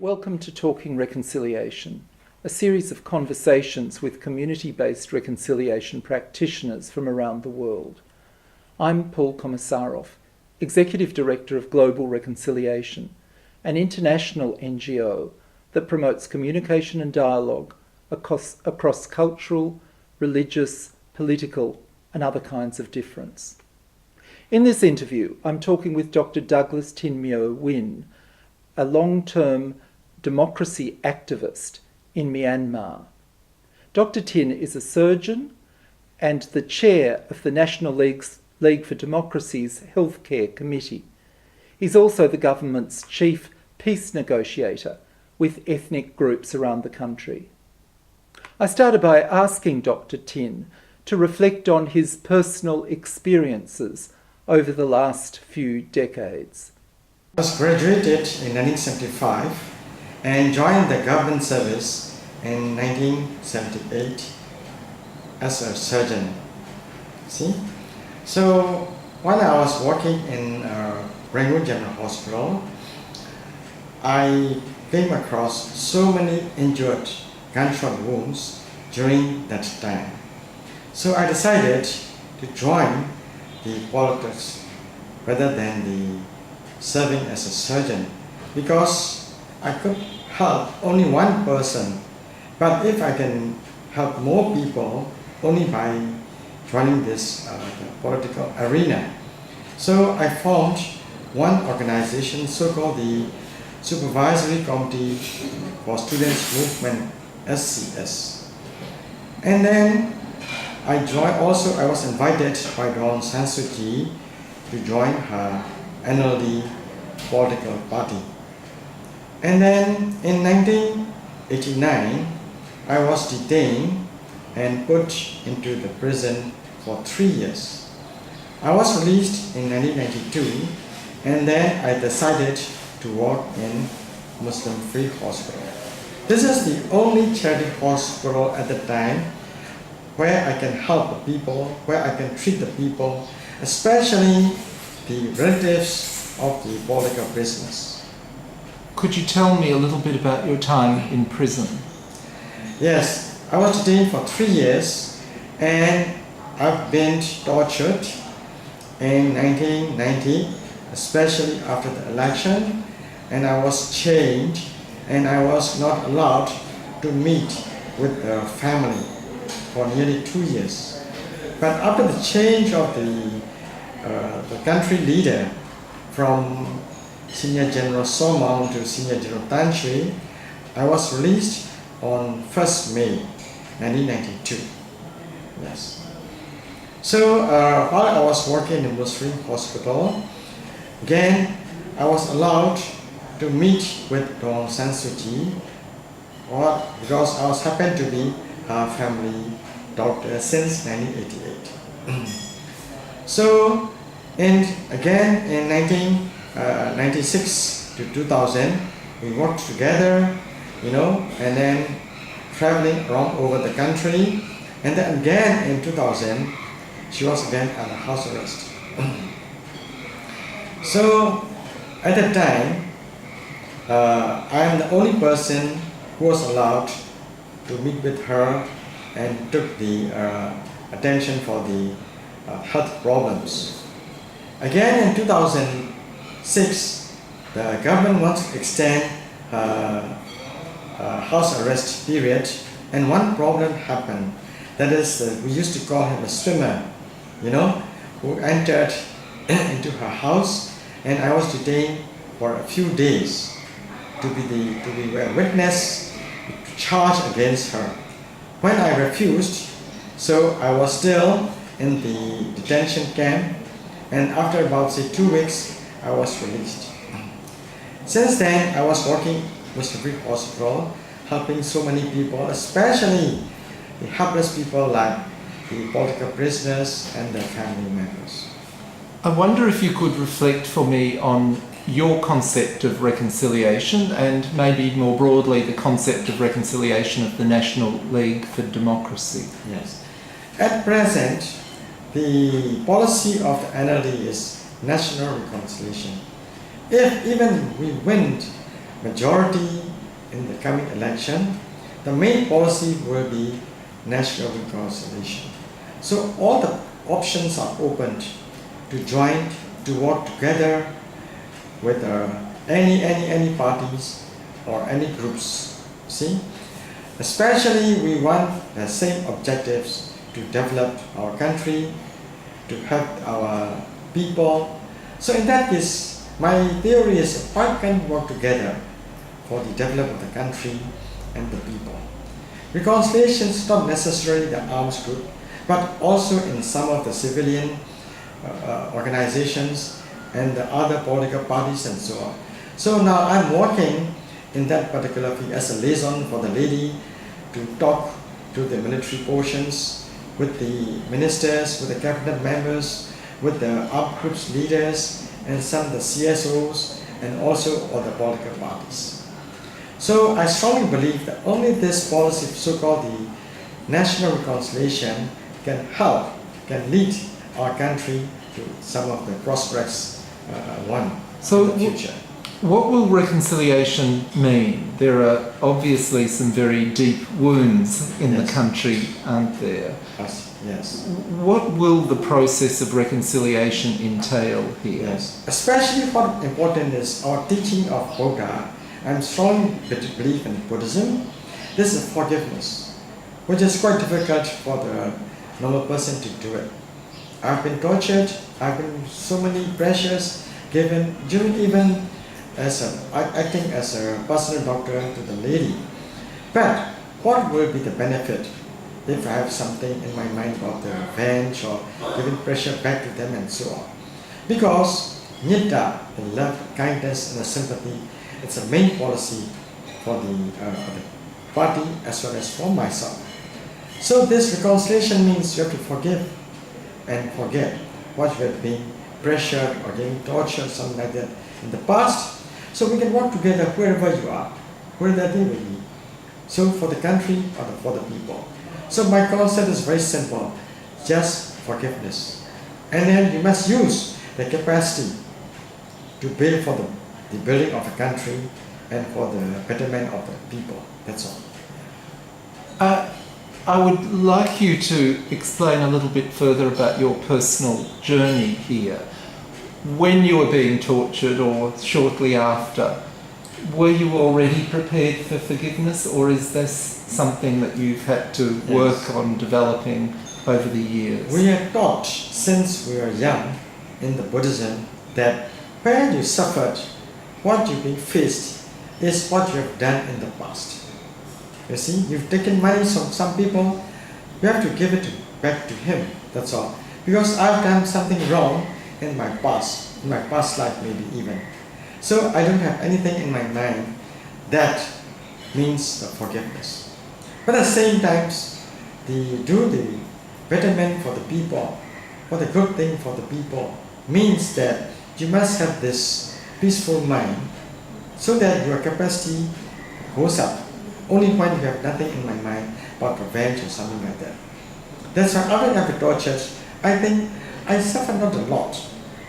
Welcome to Talking Reconciliation, a series of conversations with community-based reconciliation practitioners from around the world. I'm Paul Komisarov, Executive Director of Global Reconciliation, an international NGO that promotes communication and dialogue across cultural, religious, political, and other kinds of difference. In this interview, I'm talking with Dr. Tin Myo Win, a long-term democracy activist in Myanmar. Dr. Tin is a surgeon and the chair of the National League for Democracy's Healthcare Committee. He's also the government's chief peace negotiator with ethnic groups around the country. I started by asking Dr. Tin to reflect on his personal experiences over the last few decades. I was graduated in 1975 and joined the government service in 1978 as a surgeon. So when I was working in Rangoon General Hospital, I came across so many injured gunshot wounds during that time. So I decided to join the politics rather than the serving as a surgeon, because I could help only one person, but if I can help more people only by joining this political arena. So I formed one organization, so-called the Supervisory Committee for Students Movement, SCS. And then I was invited by Dawn San Suu Kyi to join her NLD political party. And then in 1989, I was detained and put into the prison for 3 years. I was released in 1992, and then I decided to work in Muslim Free Hospital. This is the only charity hospital at the time where I can help the people, where I can treat the people, especially the relatives of the political prisoners. Could you tell me a little bit about your time in prison? Yes, I was detained for 3 years and I've been tortured in 1990, especially after the election, and I was chained and I was not allowed to meet with the family for nearly 2 years. But after the change of the country leader from Senior General Somong to Senior General Tan Shui, I was released on 1st May 1992. Yes. So while I was working in Muslim Hospital, again I was allowed to meet with Dawn San Suu Kyi, because I was happened to be her family doctor since 1988. So, and again in 1996 to 2000, we worked together, and then traveling around over the country. And then again in 2000, she was again under house arrest. So, at that time, I am the only person who was allowed to meet with her and took the attention for the health problems. Again in 2006, the government wants to extend house arrest period, and one problem happened. That is, we used to call him a swimmer, who entered into her house, and I was detained for a few days to be a witness, to charge against her. When I refused, so I was still in the detention camp, and after about 2 weeks, I was released. Since then, I was working with the Free Hospital, helping so many people, especially the helpless people like the political prisoners and their family members. I wonder if you could reflect for me on your concept of reconciliation, and maybe more broadly the concept of reconciliation of the National League for Democracy. Yes. At present, the policy of the NLD is national reconciliation. If even we win majority in the coming election, the main policy will be national reconciliation. So all the options are opened to join, to work together with any parties or any groups. See, especially we want the same objectives to develop our country, to help our people. So in that case, my theory is why can't we work together for the development of the country and the people. Reconciliation is not necessarily the arms group, but also in some of the civilian organizations and the other political parties and so on. So now I'm working in that particular field as a liaison for the lady to talk to the military portions, with the ministers, with the cabinet members, with the armed groups leaders, and some of the CSOs, and also all the political parties. So I strongly believe that only this policy, so-called the national reconciliation, can help, can lead our country to some of the prosperous one in the future. What will reconciliation mean? There are obviously some very deep wounds in the country, aren't there? Yes. What will the process of reconciliation entail here? Yes. Especially what important is our teaching of Buddha. I'm strongly believe in Buddhism. This is forgiveness, which is quite difficult for the normal person to do it. I've been tortured, I've been so many pressures given during even acting as a personal doctor to the lady. But what will be the benefit if I have something in my mind about the revenge or giving pressure back to them and so on? Because Nidda, the love, kindness and the sympathy, it's a main policy for the party as well as for myself. So this reconciliation means you have to forgive and forget what you have been pressured or getting tortured, something like that in the past. So we can work together wherever you are, wherever they will be. So for the country or for the people. So my concept is very simple, just forgiveness. And then you must use the capacity to build for the building of the country and for the betterment of the people. That's all. I would like you to explain a little bit further about your personal journey here. When you were being tortured or shortly after, were you already prepared for forgiveness, or is this something that you've had to work on developing over the years? We are taught since we are young in the Buddhism that when you suffered, what you've been faced is what you have done in the past. You see, you've taken money from some people, you have to give it back to him, that's all. Because I've done something wrong in my past life maybe even. So I don't have anything in my mind that means the forgiveness. But at the same time, do the betterment for the people, for the good thing for the people, means that you must have this peaceful mind so that your capacity goes up. Only when you have nothing in my mind about revenge or something like that. That's why after I've been tortured, I think I suffer not a lot.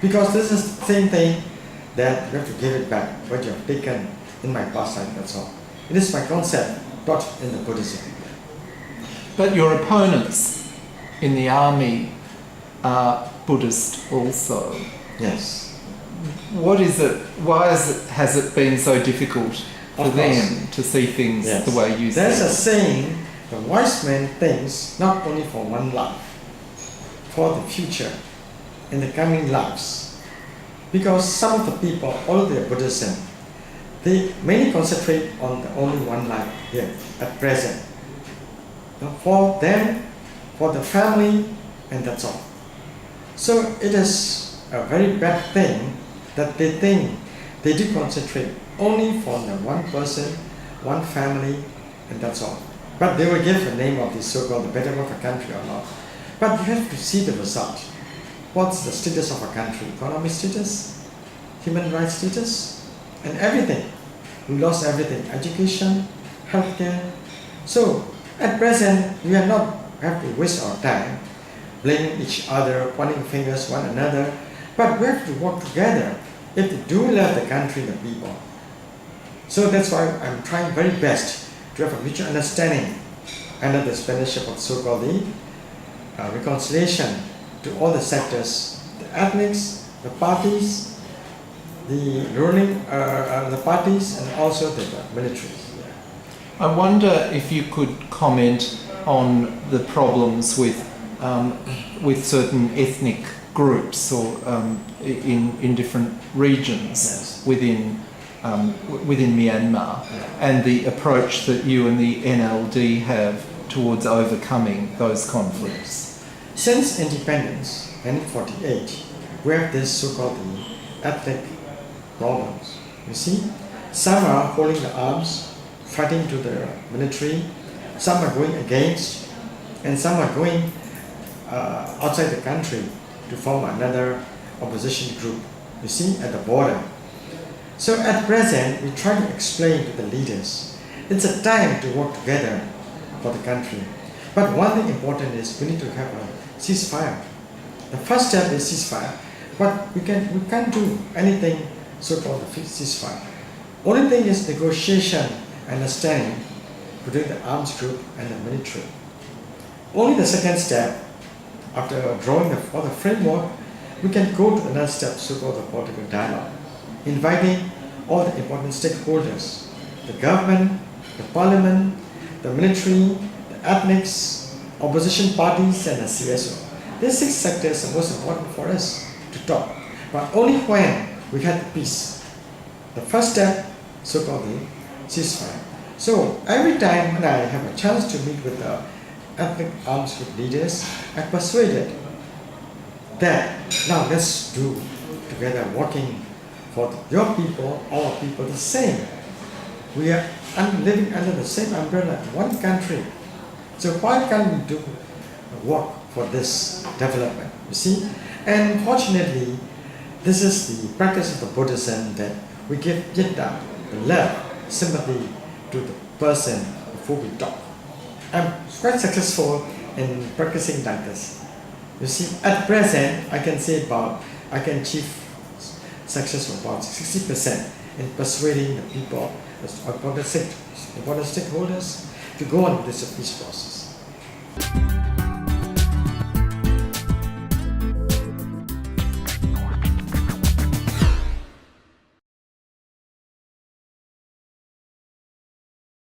Because this is the same thing that you have to give it back, what you have taken in my past life, that's all. It is my concept, taught in the Buddhism. But your opponents in the army are Buddhist also. Yes. What is it? Why has it been so difficult for them to see things the way you see? There's a saying, the wise man thinks not only for one life, for the future, in the coming lives. Because some of the people, all of the Buddhism, they mainly concentrate on the only one life here, at present. For them, for the family, and that's all. So it is a very bad thing that they think they do concentrate only for the one person, one family, and that's all. But they will give the name of this so-called the betterment of a country or not. But you have to see the result. What's the status of a country? Economic status, human rights status, and everything. We lost everything, education, healthcare. So at present, we are not have to waste our time blaming each other, pointing fingers one another, but we have to work together if they do love the country, the people. So that's why I'm trying very best to have a mutual understanding under the sponsorship of so-called the reconciliation to all the sectors, the ethnics, the parties, the ruling, the parties, and also the military. I wonder if you could comment on the problems with certain ethnic groups or in different regions Yes. within Myanmar, and the approach that you and the NLD have towards overcoming those conflicts. Since independence, 1948, we have this so-called ethnic problems. You see, some are holding the arms, fighting to the military, some are going against, and some are going outside the country to form another opposition group, you see, at the border. So at present, we try to explain to the leaders, it's a time to work together for the country. But one thing important is we need to have a ceasefire. The first step is ceasefire, but we can't do anything so-called the ceasefire. Only thing is negotiation, understanding between the arms group and the military. Only the second step, after drawing all the framework, we can go to another step, so-called the political dialogue, inviting all the important stakeholders, the government, the parliament, the military, the ethnics, opposition parties, and the CSO. These 6 sectors are most important for us to talk, but only when we had peace. The first step, so-called the ceasefire. So every time when I have a chance to meet with the ethnic arms group leaders, I persuaded that now let's do together working for your people, our people the same. We are living under the same umbrella, one country. So why can't we do work for this development, you see? And fortunately, this is the practice of the Buddhism, that we give yidda, the love, sympathy to the person before we talk. I'm quite successful in practicing like this. You see, at present, I can achieve success of about 60% in persuading the people, the important stakeholders, to go on with this peace process.